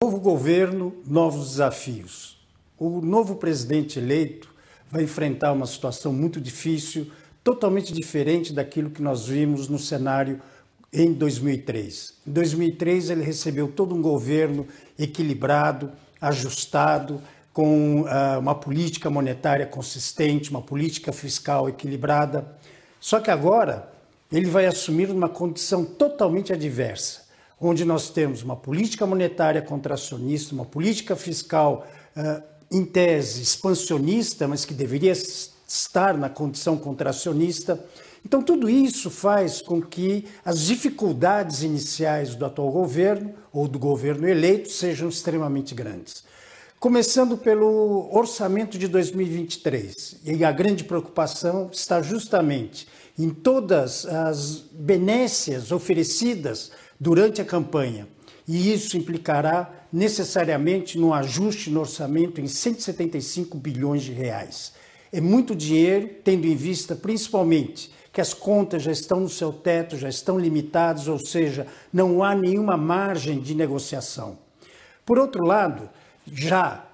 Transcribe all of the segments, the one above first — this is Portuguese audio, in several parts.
Novo governo, novos desafios. O novo presidente eleito vai enfrentar uma situação muito difícil, totalmente diferente daquilo que nós vimos no cenário em 2003. Em 2003 ele recebeu todo um governo equilibrado, ajustado, com uma política monetária consistente, uma política fiscal equilibrada. Só que agora ele vai assumir uma condição totalmente adversa, onde nós temos uma política monetária contracionista, uma política fiscal em tese expansionista, mas que deveria estar na condição contracionista. Então tudo isso faz com que as dificuldades iniciais do atual governo ou do governo eleito sejam extremamente grandes. Começando pelo orçamento de 2023, e a grande preocupação está justamente em todas as benécias oferecidas durante a campanha. E isso implicará necessariamente num ajuste no orçamento em 175 bilhões de reais. É muito dinheiro, tendo em vista principalmente que as contas já estão no seu teto, já estão limitadas, ou seja, não há nenhuma margem de negociação. Por outro lado, já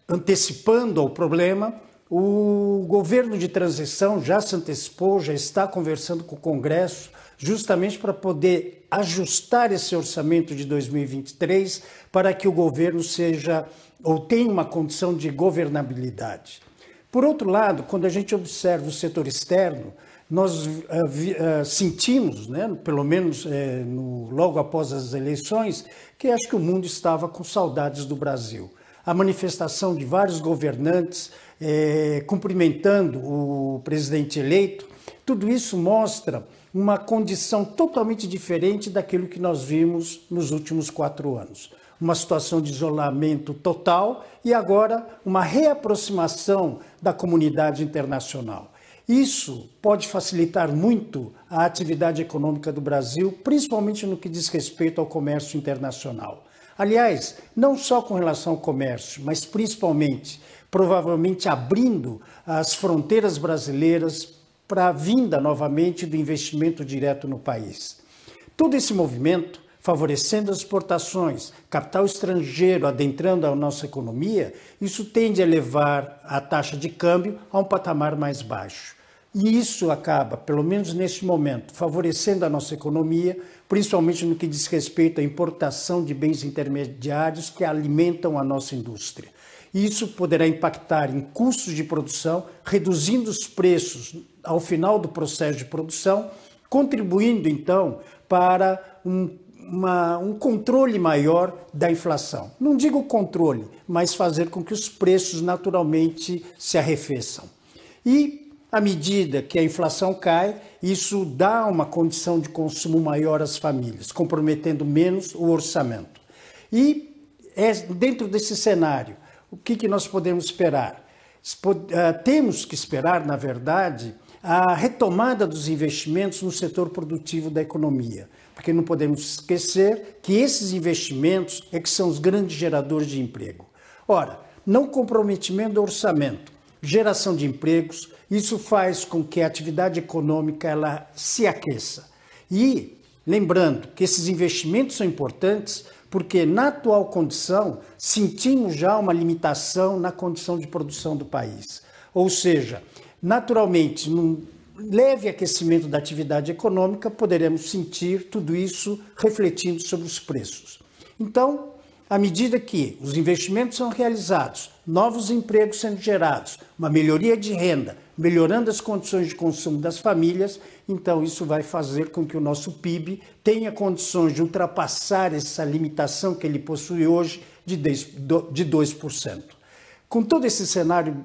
antecipando ao problema, o governo de transição já se antecipou, já está conversando com o Congresso, justamente para poder ajustar esse orçamento de 2023 para que o governo seja ou tenha uma condição de governabilidade. Por outro lado, quando a gente observa o setor externo, nós sentimos, né, pelo menos logo após as eleições, que acho que o mundo estava com saudades do Brasil. A manifestação de vários governantes cumprimentando o presidente eleito, tudo isso mostra uma condição totalmente diferente daquilo que nós vimos nos últimos 4 anos. Uma situação de isolamento total e agora uma reaproximação da comunidade internacional. Isso pode facilitar muito a atividade econômica do Brasil, principalmente no que diz respeito ao comércio internacional. Aliás, não só com relação ao comércio, mas principalmente, provavelmente abrindo as fronteiras brasileiras para a vinda novamente do investimento direto no país. Todo esse movimento, favorecendo as exportações, capital estrangeiro adentrando a nossa economia, isso tende a levar a taxa de câmbio a um patamar mais baixo. E isso acaba, pelo menos neste momento, favorecendo a nossa economia, principalmente no que diz respeito à importação de bens intermediários que alimentam a nossa indústria. Isso poderá impactar em custos de produção, reduzindo os preços ao final do processo de produção, contribuindo, então, para um controle maior da inflação. Não digo controle, mas fazer com que os preços naturalmente se arrefeçam. E, à medida que a inflação cai, isso dá uma condição de consumo maior às famílias, comprometendo menos o orçamento. E dentro desse cenário, o que nós podemos esperar? Temos que esperar, na verdade, a retomada dos investimentos no setor produtivo da economia, porque não podemos esquecer que esses investimentos é que são os grandes geradores de emprego. Ora, não comprometimento do orçamento, geração de empregos, isso faz com que a atividade econômica ela se aqueça. E, lembrando que esses investimentos são importantes porque, na atual condição, sentimos já uma limitação na condição de produção do país. Ou seja, naturalmente, num leve aquecimento da atividade econômica, poderemos sentir tudo isso refletindo sobre os preços. Então, à medida que os investimentos são realizados, novos empregos sendo gerados, uma melhoria de renda, melhorando as condições de consumo das famílias, então isso vai fazer com que o nosso PIB tenha condições de ultrapassar essa limitação que ele possui hoje de 2%. Com todo esse cenário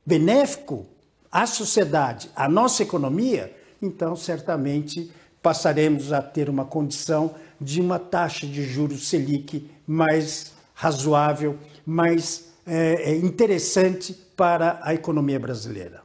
benéfico à sociedade, à nossa economia, então certamente passaremos a ter uma condição de uma taxa de juros Selic mais razoável, mais interessante para a economia brasileira.